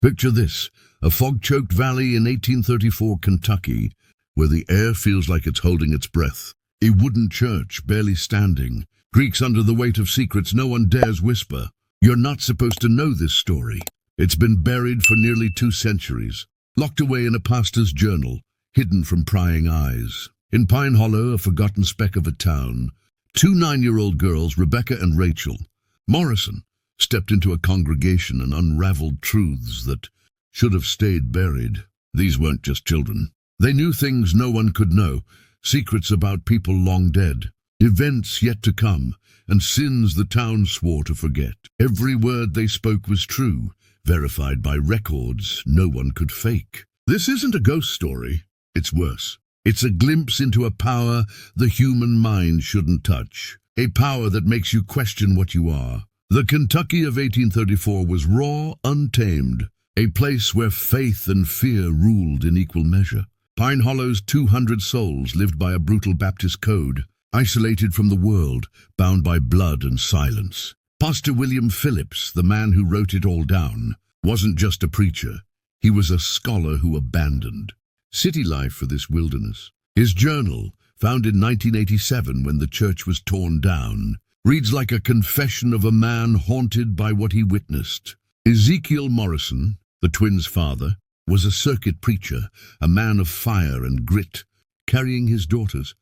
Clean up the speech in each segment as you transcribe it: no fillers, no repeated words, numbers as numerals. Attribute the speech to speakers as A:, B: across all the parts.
A: Picture this, a fog-choked valley in 1834 Kentucky, where the air feels like it's holding its breath. A wooden church, barely standing, creaks under the weight of secrets no one dares whisper. You're not supposed to know this story. It's been buried for nearly 2 centuries, locked away in a pastor's journal, hidden from prying eyes. In Pine Hollow, a forgotten speck of a town, 2 9-year-old girls, Rebecca and Rachel Morrison, stepped into a congregation and unraveled truths that should have stayed buried. These weren't just children. They knew things no one could know, secrets about people long dead, events yet to come, and sins the town swore to forget. Every word they spoke was true, verified by records no one could fake. This isn't a ghost story. It's worse. It's a glimpse into a power the human mind shouldn't touch, a power that makes you question what you are. The Kentucky of 1834 was raw, untamed, a place where faith and fear ruled in equal measure. Pine Hollow's 200 souls lived by a brutal Baptist code, isolated from the world, bound by blood and silence. Pastor William Phillips, the man who wrote it all down, wasn't just a preacher. He was a scholar who abandoned city life for this wilderness. His journal, found in 1987 when the church was torn down, reads like a confession of a man haunted by what he witnessed. Ezekiel Morrison, the twins' father, was a circuit preacher, a man of fire and grit, carrying his daughters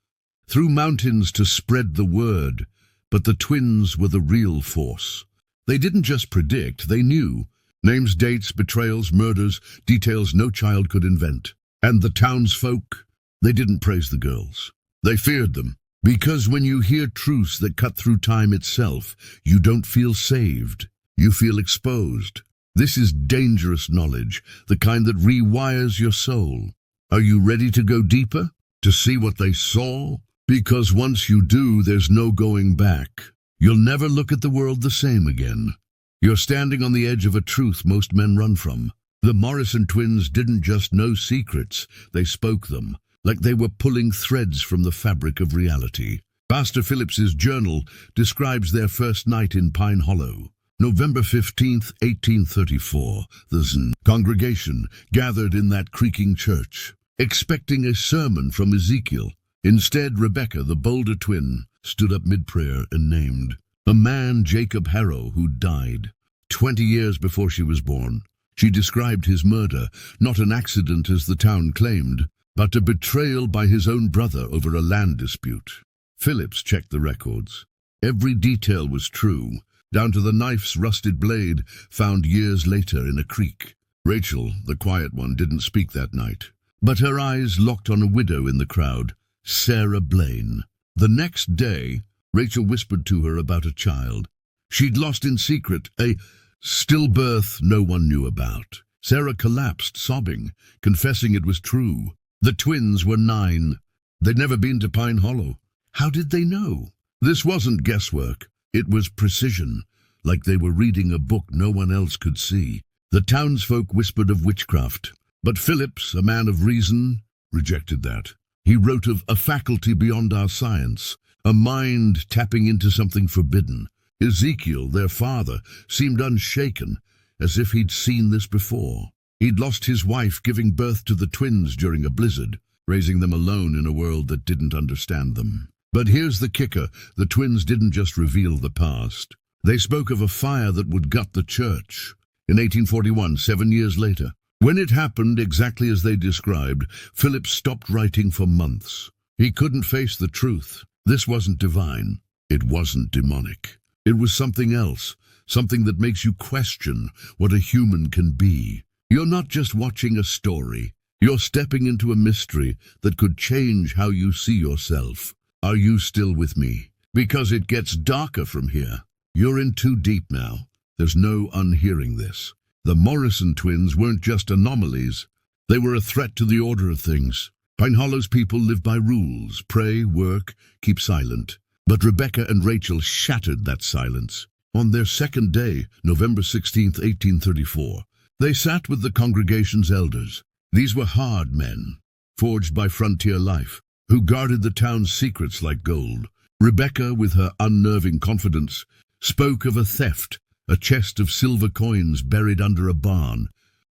A: through mountains to spread the word. But the twins were the real force. They didn't just predict, they knew. Names, dates, betrayals, murders, details no child could invent. And the townsfolk, they didn't praise the girls. They feared them. Because when you hear truths that cut through time itself, you don't feel saved. You feel exposed. This is dangerous knowledge, the kind that rewires your soul. Are you ready to go deeper? To see what they saw? Because once you do, there's no going back. You'll never look at the world the same again. You're standing on the edge of a truth most men run from. The Morrison twins didn't just know secrets, they spoke them, like they were pulling threads from the fabric of reality. Pastor Phillips's journal describes their first night in Pine Hollow. November 15th, 1834, the Zen congregation gathered in that creaking church, expecting a sermon from Ezekiel. Instead, Rebecca, the bolder twin, stood up mid-prayer and named a man, Jacob Harrow, who died 20 years before she was born. She described his murder, not an accident as the town claimed, but a betrayal by his own brother over a land dispute. Phillips checked the records. Every detail was true, down to the knife's rusted blade found years later in a creek. Rachel, the quiet one, didn't speak that night, but her eyes locked on a widow in the crowd, Sarah Blaine. The next day, Rachel whispered to her about a child she'd lost in secret, a stillbirth no one knew about. Sarah collapsed, sobbing, confessing it was true. The twins were 9. They'd never been to Pine Hollow. How did they know? This wasn't guesswork. It was precision, like they were reading a book no one else could see. The townsfolk whispered of witchcraft, but Phillips, a man of reason, rejected that. He wrote of a faculty beyond our science, a mind tapping into something forbidden. Ezekiel, their father, seemed unshaken, as if he'd seen this before. He'd lost his wife giving birth to the twins during a blizzard, raising them alone in a world that didn't understand them. But here's the kicker, the twins didn't just reveal the past. They spoke of a fire that would gut the church. In 1841, 7 years later, when it happened exactly as they described, Phillips stopped writing for months. He couldn't face the truth. This wasn't divine. It wasn't demonic. It was something else, something that makes you question what a human can be. You're not just watching a story. You're stepping into a mystery that could change how you see yourself. Are you still with me? Because it gets darker from here. You're in too deep now. There's no unhearing this. The Morrison twins weren't just anomalies. They were a threat to the order of things. Pine Hollow's people live by rules, pray, work, keep silent. But Rebecca and Rachel shattered that silence. On their second day, November 16th, 1834, they sat with the congregation's elders. These were hard men, forged by frontier life, who guarded the town's secrets like gold. Rebecca, with her unnerving confidence, spoke of a theft, a chest of silver coins buried under a barn,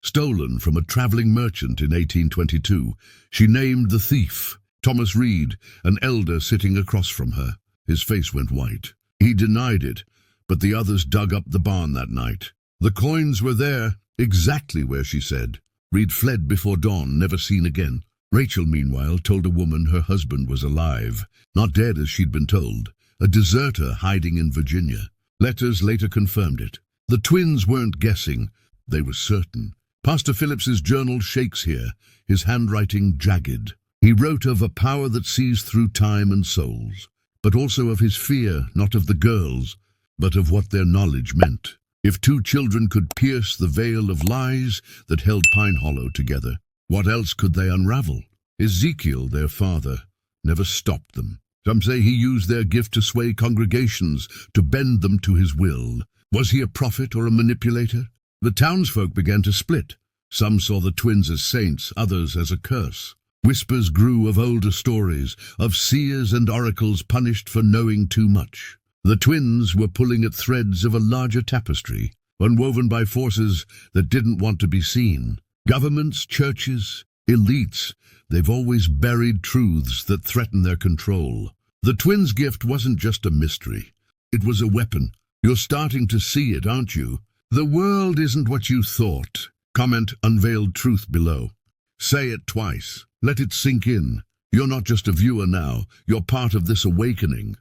A: stolen from a traveling merchant in 1822. She named the thief, Thomas Reed, an elder sitting across from her. His face went white. He denied it, but the others dug up the barn that night. The coins were there, exactly where she said. Reed fled before dawn, never seen again. Rachel, meanwhile, told a woman her husband was alive, not dead as she'd been told, a deserter hiding in Virginia. Letters later confirmed it. The twins weren't guessing, they were certain. Pastor Phillips's journal shakes here, his handwriting jagged. He wrote of a power that sees through time and souls, but also of his fear, not of the girls, but of what their knowledge meant. If two children could pierce the veil of lies that held Pine Hollow together, what else could they unravel? Ezekiel, their father, never stopped them. Some say he used their gift to sway congregations, to bend them to his will. Was he a prophet or a manipulator? The townsfolk began to split. Some saw the twins as saints, others as a curse. Whispers grew of older stories, of seers and oracles punished for knowing too much. The twins were pulling at threads of a larger tapestry, unwoven by forces that didn't want to be seen. Governments, churches, elites, they've always buried truths that threaten their control. The twins' gift wasn't just a mystery. It was a weapon. You're starting to see it, aren't you? The world isn't what you thought. Comment Unveiled Truth below. Say it twice. Let it sink in. You're not just a viewer now. You're part of this awakening.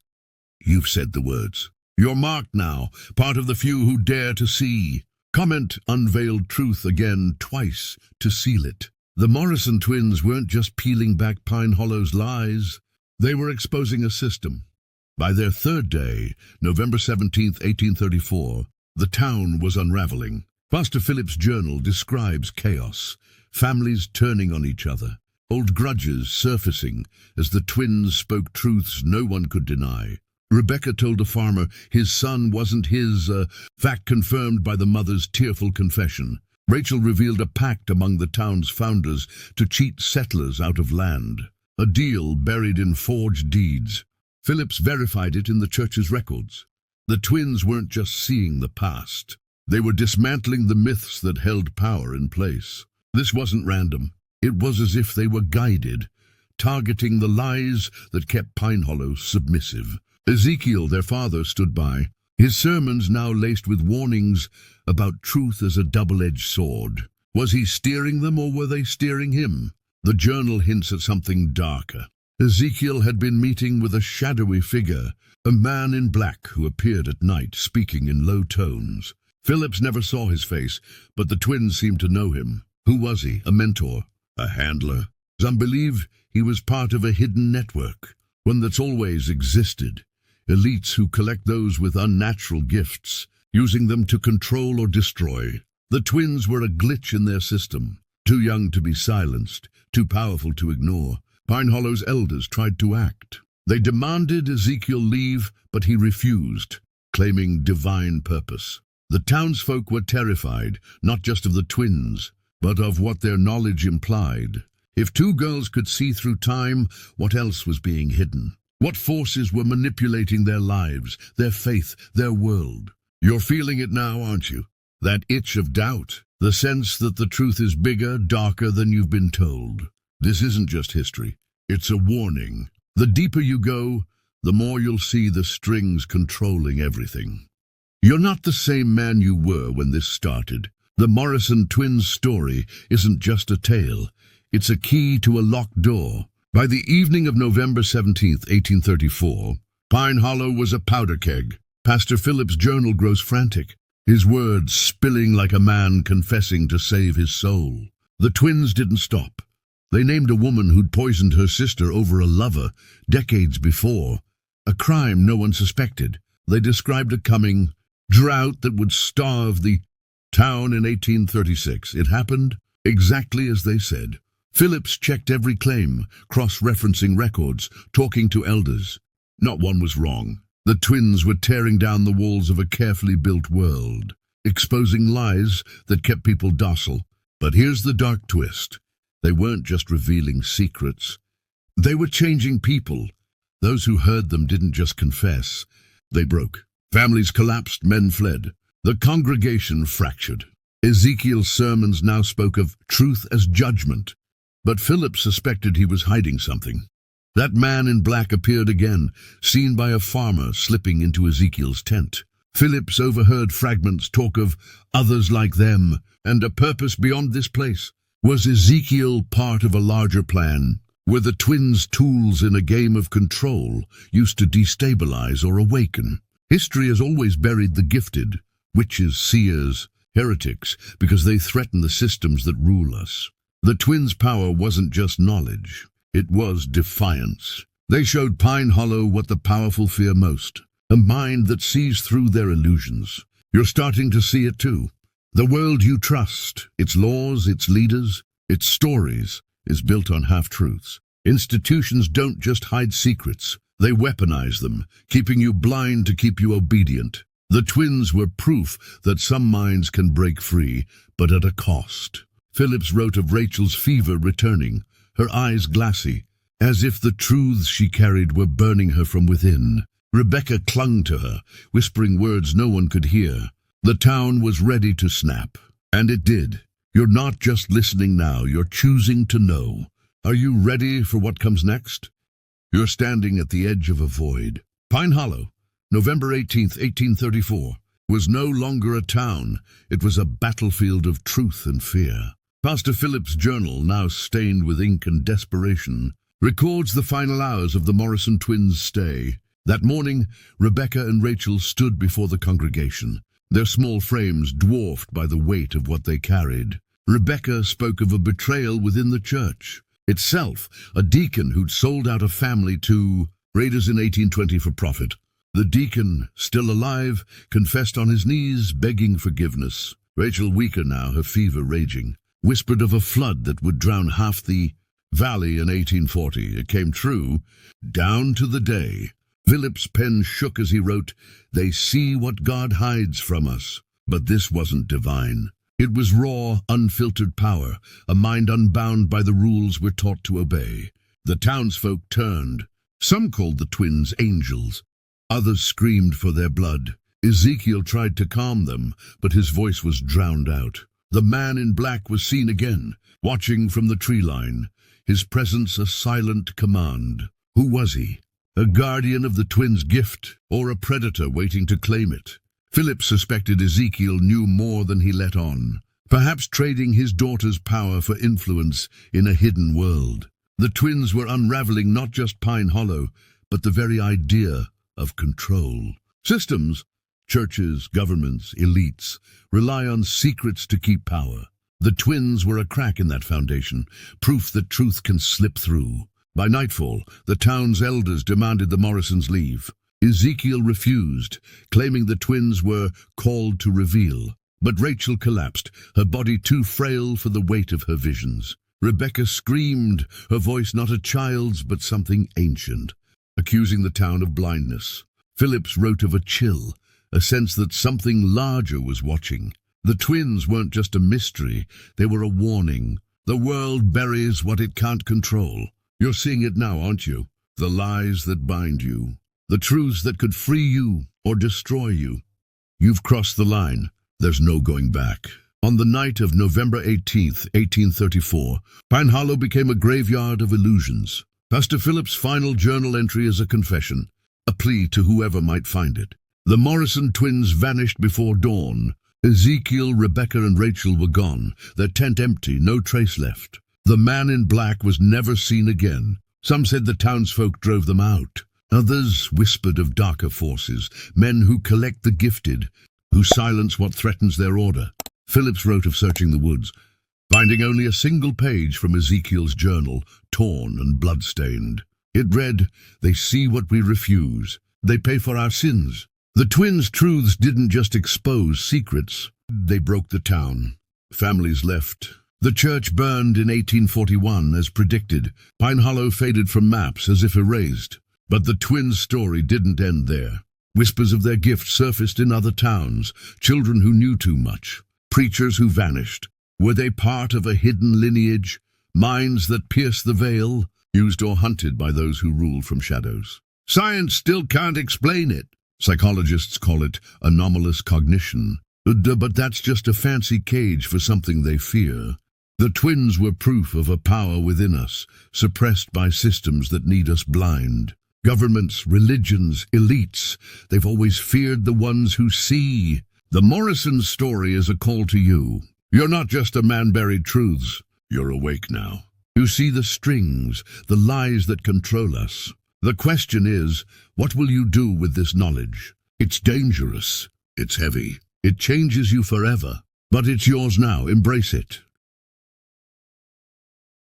A: You've said the words. You're marked now, part of the few who dare to see. Comment Unveiled Truth again twice to seal it. The Morrison Twins weren't just peeling back Pine Hollow's lies. They were exposing a system. By their third day, November 17th, 1834, the town was unraveling. Pastor Phillips' journal describes chaos, families turning on each other, old grudges surfacing as the twins spoke truths no one could deny. Rebecca told a farmer his son wasn't his, fact confirmed by the mother's tearful confession. Rachel revealed a pact among the town's founders to cheat settlers out of land, a deal buried in forged deeds. Phillips verified it in the church's records. The twins weren't just seeing the past. They were dismantling the myths that held power in place. This wasn't random. It was as if they were guided, targeting the lies that kept Pine Hollow submissive. Ezekiel, their father, stood by, his sermons now laced with warnings about truth as a double-edged sword. Was he steering them, or were they steering him? The journal hints at something darker. Ezekiel had been meeting with a shadowy figure, a man in black who appeared at night, speaking in low tones. Phillips never saw his face, but the twins seemed to know him. Who was he? A mentor? A handler? Some believe he was part of a hidden network, one that's always existed. Elites who collect those with unnatural gifts, using them to control or destroy. The twins were a glitch in their system, too young to be silenced, too powerful to ignore. Pine Hollow's elders tried to act. They demanded Ezekiel leave, but he refused, claiming divine purpose. The townsfolk were terrified, not just of the twins, but of what their knowledge implied. If two girls could see through time, what else was being hidden? What forces were manipulating their lives, their faith, their world? You're feeling it now, aren't you? That itch of doubt, the sense that the truth is bigger, darker than you've been told. This isn't just history, it's a warning. The deeper you go, the more you'll see the strings controlling everything. You're not the same man you were when this started. The Morrison Twins story isn't just a tale, it's a key to a locked door. By the evening of November 17th, 1834, Pine Hollow was a powder keg. Pastor Phillips' journal grows frantic, his words spilling like a man confessing to save his soul. The twins didn't stop. They named a woman who'd poisoned her sister over a lover decades before, a crime no one suspected. They described a coming drought that would starve the town in 1836. It happened exactly as they said. Phillips checked every claim, cross-referencing records, talking to elders. Not one was wrong. The twins were tearing down the walls of a carefully built world, exposing lies that kept people docile. But here's the dark twist. They weren't just revealing secrets. They were changing people. Those who heard them didn't just confess. They broke. Families collapsed, men fled. The congregation fractured. Ezekiel's sermons now spoke of truth as judgment, but Phillips suspected he was hiding something. That man in black appeared again, seen by a farmer slipping into Ezekiel's tent. Phillips overheard fragments talk of others like them and a purpose beyond this place. Was Ezekiel part of a larger plan? Were the twins tools in a game of control used to destabilize or awaken? History has always buried the gifted, witches, seers, heretics, because they threaten the systems that rule us. The twins' power wasn't just knowledge, it was defiance. They showed Pine Hollow what the powerful fear most, a mind that sees through their illusions. You're starting to see it too. The world you trust, its laws, its leaders, its stories, is built on half-truths. Institutions don't just hide secrets, they weaponize them, keeping you blind to keep you obedient. The twins were proof that some minds can break free, but at a cost. Phillips wrote of Rachel's fever returning, her eyes glassy, as if the truths she carried were burning her from within. Rebecca clung to her, whispering words no one could hear. The town was ready to snap, and it did. You're not just listening now, you're choosing to know. Are you ready for what comes next? You're standing at the edge of a void. Pine Hollow, November 18th, 1834, was no longer a town. It was a battlefield of truth and fear. Pastor Phillips' journal, now stained with ink and desperation, records the final hours of the Morrison Twins' stay. That morning, Rebecca and Rachel stood before the congregation, their small frames dwarfed by the weight of what they carried. Rebecca spoke of a betrayal within the church itself, a deacon who'd sold out a family to raiders in 1820 for profit. The deacon, still alive, confessed on his knees, begging forgiveness. Rachel, weaker now, her fever raging, whispered of a flood that would drown half the valley in 1840. It came true, down to the day. Phillips' pen shook as he wrote, "They see what God hides from us." But this wasn't divine. It was raw, unfiltered power, a mind unbound by the rules we're taught to obey. The townsfolk turned. Some called the twins angels. Others screamed for their blood. Ezekiel tried to calm them, but his voice was drowned out. The man in black was seen again, watching from the tree line, his presence a silent command. Who was he? A guardian of the twins' gift, or a predator waiting to claim it? Phillips suspected Ezekiel knew more than he let on, perhaps trading his daughter's power for influence in a hidden world. The twins were unraveling not just Pine Hollow, but the very idea of control. Systems, churches, governments, elites, rely on secrets to keep power. The twins were a crack in that foundation, proof that truth can slip through. By nightfall, the town's elders demanded the Morrisons leave. Ezekiel refused, claiming the twins were called to reveal. But Rachel collapsed, her body too frail for the weight of her visions. Rebecca screamed, her voice not a child's but something ancient, accusing the town of blindness. Phillips wrote of a chill, a sense that something larger was watching. The twins weren't just a mystery, they were a warning. The world buries what it can't control. You're seeing it now, aren't you? The lies that bind you. The truths that could free you or destroy you. You've crossed the line. There's no going back. On the night of November 18th, 1834, Pine Hollow became a graveyard of illusions. Pastor Phillips' final journal entry is a confession, a plea to whoever might find it. The Morrison twins vanished before dawn. Ezekiel, Rebecca, and Rachel were gone, their tent empty, no trace left. The man in black was never seen again. Some said the townsfolk drove them out. Others whispered of darker forces, men who collect the gifted, who silence what threatens their order. Phillips wrote of searching the woods, finding only a single page from Ezekiel's journal, torn and blood-stained. It read, "They see what we refuse. They pay for our sins." The twins' truths didn't just expose secrets, they broke the town. Families left. The church burned in 1841 as predicted. Pine Hollow faded from maps as if erased. But the twins' story didn't end there. Whispers of their gift surfaced in other towns, children who knew too much, preachers who vanished. Were they part of a hidden lineage, minds that pierced the veil, used or hunted by those who ruled from shadows? Science still can't explain it. Psychologists call it anomalous cognition. But that's just a fancy cage for something they fear. The twins were proof of a power within us, suppressed by systems that need us blind. Governments, religions, elites, they've always feared the ones who see. The Morrison story is a call to you. You're not just a man-buried truths. You're awake now. You see the strings, the lies that control us. The question is, what will you do with this knowledge? It's dangerous. It's heavy. It changes you forever. But it's yours now. Embrace it.